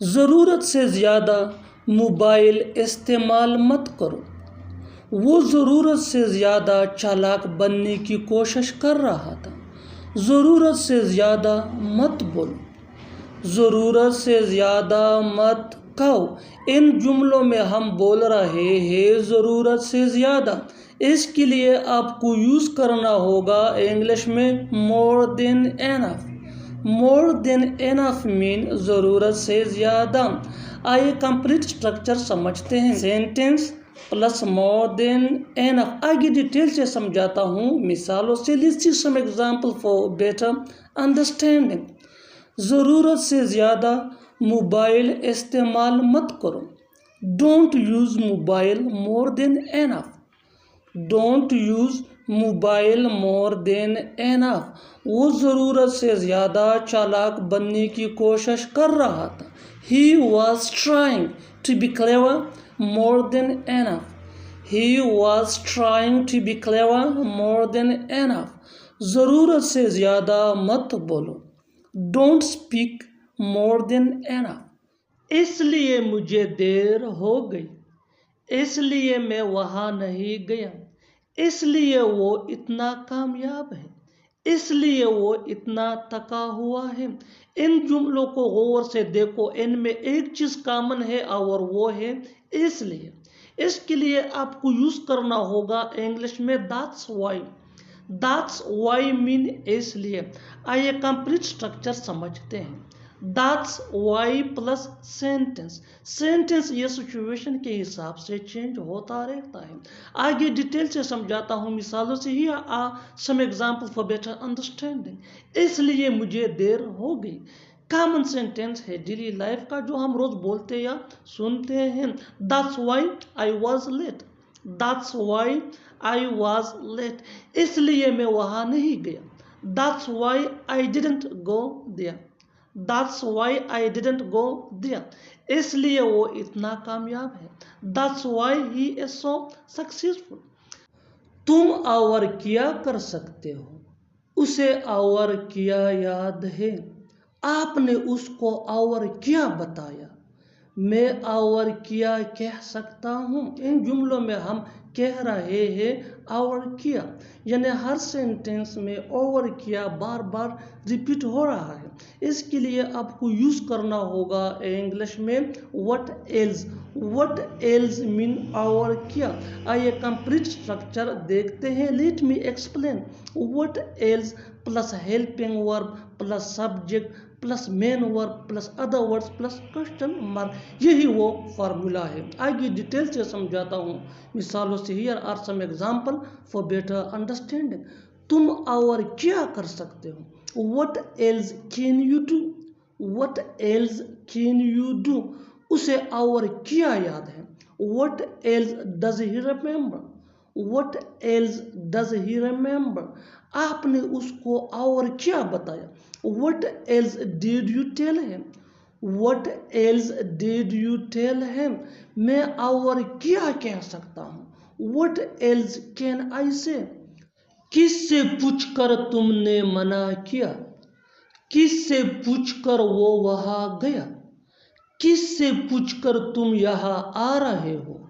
ज़रूरत से ज़्यादा मोबाइल इस्तेमाल मत करो। वो ज़रूरत से ज़्यादा चालाक बनने की कोशिश कर रहा था। ज़रूरत से ज़्यादा मत बोलो, ज़रूरत से ज़्यादा मत खाओ। इन जुमलों में हम बोल रहे हैं ज़रूरत से ज़्यादा। इसके लिए आपको यूज़ करना होगा इंग्लिश में more than enough. More than enough mean ज़रूरत से ज़्यादा। आइए कंप्लीट स्ट्रक्चर समझते हैं। Sentence plus more than enough. आगे डिटेल से समझाता हूँ मिसालों से। Let's see some example for better understanding. ज़रूरत से ज़्यादा मोबाइल इस्तेमाल मत करो। Don't use mobile more than enough. Don't use mobile more than enough. वो ज़रूरत से ज़्यादा चालाक बनने की कोशिश कर रहा था। He was trying to be clever more than enough. He was trying to be clever more than enough. ज़रूरत से ज़्यादा मत बोलो। Don't speak more than enough. इसलिए मुझे देर हो गई, इसलिए मैं वहाँ नहीं गया, इसलिए वो इतना कामयाब है, इसलिए वो इतना थका हुआ है। इन जुमलों को गौर से देखो, इनमें एक चीज़ कॉमन है और वो है इसलिए। इसके लिए आपको यूज़ करना होगा इंग्लिश में that's why. That's why mean इसलिए। आइए कंप्लीट स्ट्रक्चर समझते हैं। That's Y plus sentence. Sentence ये सिचुएशन के हिसाब से चेंज होता रहता है। आगे डिटेल से समझाता हूँ मिसालों से ही। Some example for better understanding. इसलिए मुझे देर हो गई। कॉमन सेंटेंस है डेली लाइफ का जो हम रोज बोलते या सुनते हैं। That's why I was late. That's why I was late. इसलिए मैं वहाँ नहीं गया। That's why I didn't go there. That's why I didn't go there. इसलिए वो इतना कामयाब है। That's why he is so successful. तुम और क्या कर सकते हो? उसे और क्या याद है? आपने उसको और क्या बताया? मैं और क्या कह सकता हूँ? इन जुमलों में हम कह रहे हैं और किया, यानी हर सेंटेंस में और किया बार बार रिपीट हो रहा है। इसके लिए आपको यूज़ करना होगा इंग्लिश में what else. What else mean और किया। आइए कंप्लीट स्ट्रक्चर देखते हैं। Let me explain. What else plus helping verb plus subject plus main verb plus other words plus question mark, यही वो फार्मूला है। आगे डिटेल से समझाता हूँ मिसालों से। Here are some example for better understanding. तुम और क्या कर सकते हो? What else can you do? What else can you do? उसे और क्या याद है? What else does he remember? What else does he remember? आपने उसको और क्या बताया? What else did you tell him? What else did you tell him? मैं और क्या कह सकता हूँ? What else can I say? किससे पूछकर तुमने मना किया? किससे पूछकर वो वहाँ गया? किससे पूछकर तुम यहाँ आ रहे हो?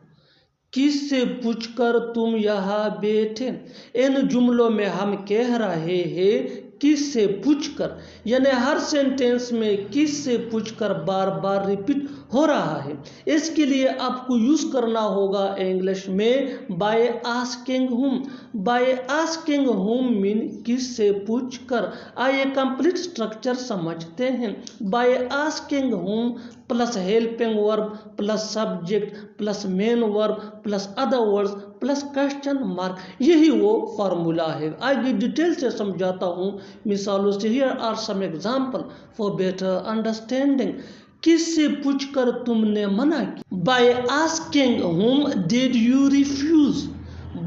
किससे पूछकर तुम यहाँ बैठे? इन जुमलों में हम कह रहे हैं किससे पूछकर, यानी हर सेंटेंस में किससे पूछकर बार बार रिपीट हो रहा है। इसके लिए आपको यूज़ करना होगा इंग्लिश में बाय आस्किंग हुम। बाय आस्किंग हुम मीन किससे पूछकर। आइए कंप्लीट स्ट्रक्चर समझते हैं। बाय आस्किंग हुम plus helping verb plus subject plus main verb plus other words plus question mark, यही वो फार्मूला है। आगे डिटेल से समझाता हूँ मिसालों से। Here are some example for better understanding. किससे पूछकर तुमने मना किया? By asking whom did you refuse?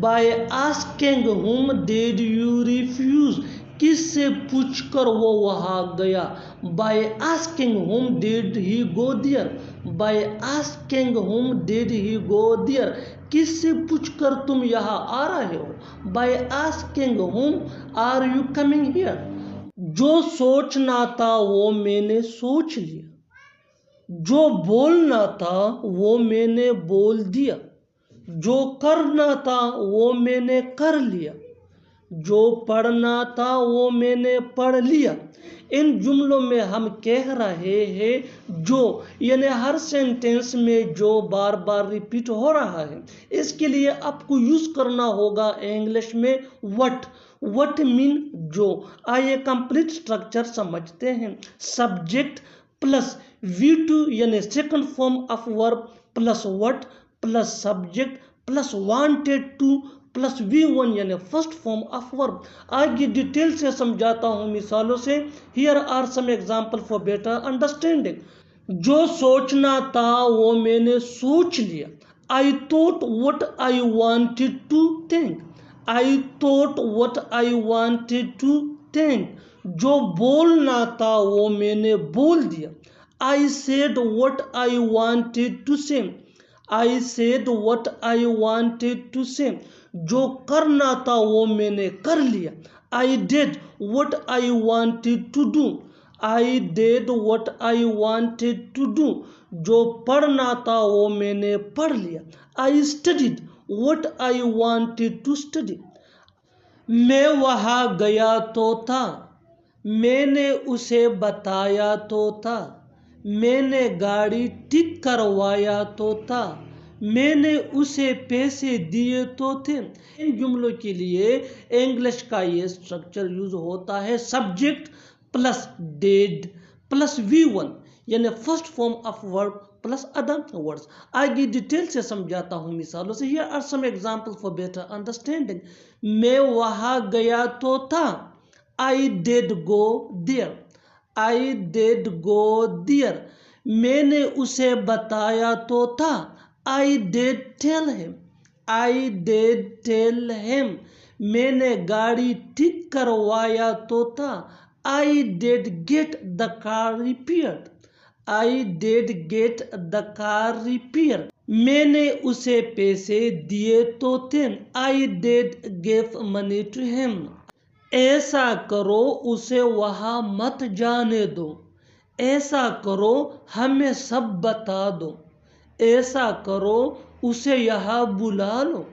By asking whom did you refuse? किससे पूछकर वो वहाँ गया? By asking whom did he go there? By asking whom did he go there? किससे पूछकर तुम यहाँ आ रहे हो? By asking whom are you coming here? जो सोचना था वो मैंने सोच लिया। जो बोलना था वो मैंने बोल दिया, जो करना था वो मैंने कर लिया, जो पढ़ना था वो मैंने पढ़ लिया। इन जुमलों में हम कह रहे हैं जो, यानी हर सेंटेंस में जो बार बार रिपीट हो रहा है। इसके लिए आपको यूज करना होगा इंग्लिश में वट। वट मीन जो। आइए कंप्लीट स्ट्रक्चर समझते हैं। सब्जेक्ट प्लस V2 यानी second form of verb plus what plus subject plus wanted to plus V1 यानी फर्स्ट फॉर्म ऑफ वर्ब। आगे डिटेल से समझाता हूँ मिसालों से। Here are some example for better understanding. जो सोचना था वो मैंने सोच लिया। I thought what I wanted to think. I thought what I wanted to think. जो बोलना था वो मैंने बोल दिया। I said what I wanted to से। I said what I wanted to say. जो करना था वो मैंने कर लिया। I did what I wanted to do. I did what I wanted to do. जो पढ़ना था वो मैंने पढ़ लिया। I studied what I wanted to study. मैं वहाँ गया तो था, मैंने उसे बताया तो था। मैंने गाड़ी ठीक करवाया तो था, मैंने उसे पैसे दिए तो थे। इन जुमलों के लिए इंग्लिश का ये स्ट्रक्चर यूज होता है। Subject plus did plus V1 यानी first form of verb plus other words. आगे डिटेल से समझाता हूँ मिसालों से। Here are some example for better understanding. मैं वहाँ गया तो था। I did go there. I did go there. मैंने उसे बताया तो था। I did tell him. I did tell him. मैंने गाड़ी ठीक करवाया तो था। I did get the car repaired. I did get the car repair. मैंने उसे पैसे दिए तो थे। I did give money to him. ऐसा करो उसे वहाँ मत जाने दो। ऐसा करो हमें सब बता दो। ऐसा करो उसे यहाँ बुला लो।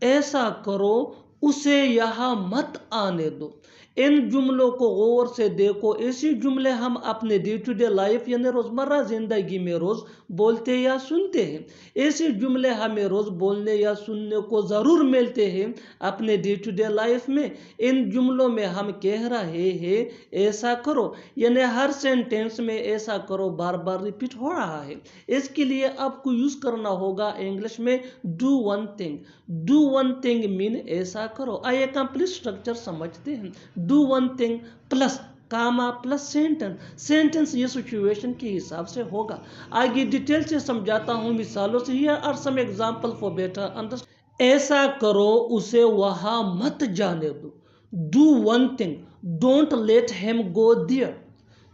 ऐसा करो उसे यहाँ मत आने दो। इन जुमलों को गौर से देखो। ऐसे जुमले हम अपने डे टू डे लाइफ यानी रोज़मर्रा ज़िंदगी में रोज़ बोलते या सुनते हैं। ऐसे जुमले हमें रोज़ बोलने या सुनने को ज़रूर मिलते हैं अपने डे टू डे लाइफ में। इन जुमलों में हम कह रहे हैं ऐसा करो, यानी हर सेंटेंस में ऐसा करो बार बार रिपीट हो रहा है। इसके लिए आपको यूज़ करना होगा इंग्लिश में do one thing. Do one thing mean ऐसा करो। आइए कंप्लीट स्ट्रक्चर समझते हैं। Do one thing plus comma plus sentence. Sentence ये सिचुएशन के हिसाब से होगा। आगे डिटेल से समझाता हूँ मिसालों से। Here are some example for better understanding. ऐसा करो उसे वहाँ मत जाने दो। Do one thing don't let him go there.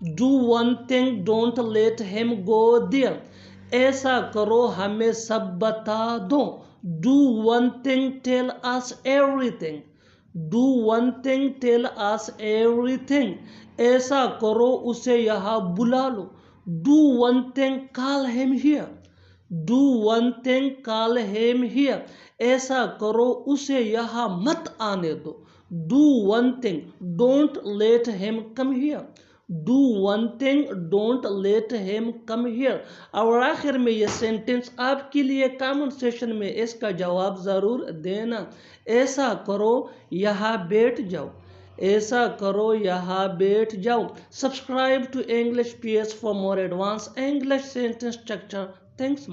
Do one thing don't let him go there. ऐसा करो हमें सब बता दो। Do one thing tell us everything. Do one thing tell us everything. ऐसा करो उसे यहाँ बुला लो। Do one thing call him here. Do one thing call him here. ऐसा करो उसे यहाँ मत आने दो। Do one thing don't let him come here. Do one thing don't let him come here. और आखिर में ये सेंटेंस आपके लिए कमेंट सेशन में इसका जवाब ज़रूर देना। ऐसा करो यहाँ बैठ जाओ। ऐसा करो यहाँ बैठ जाओ। Subscribe to English PS for more advanced English sentence structure. Thanks.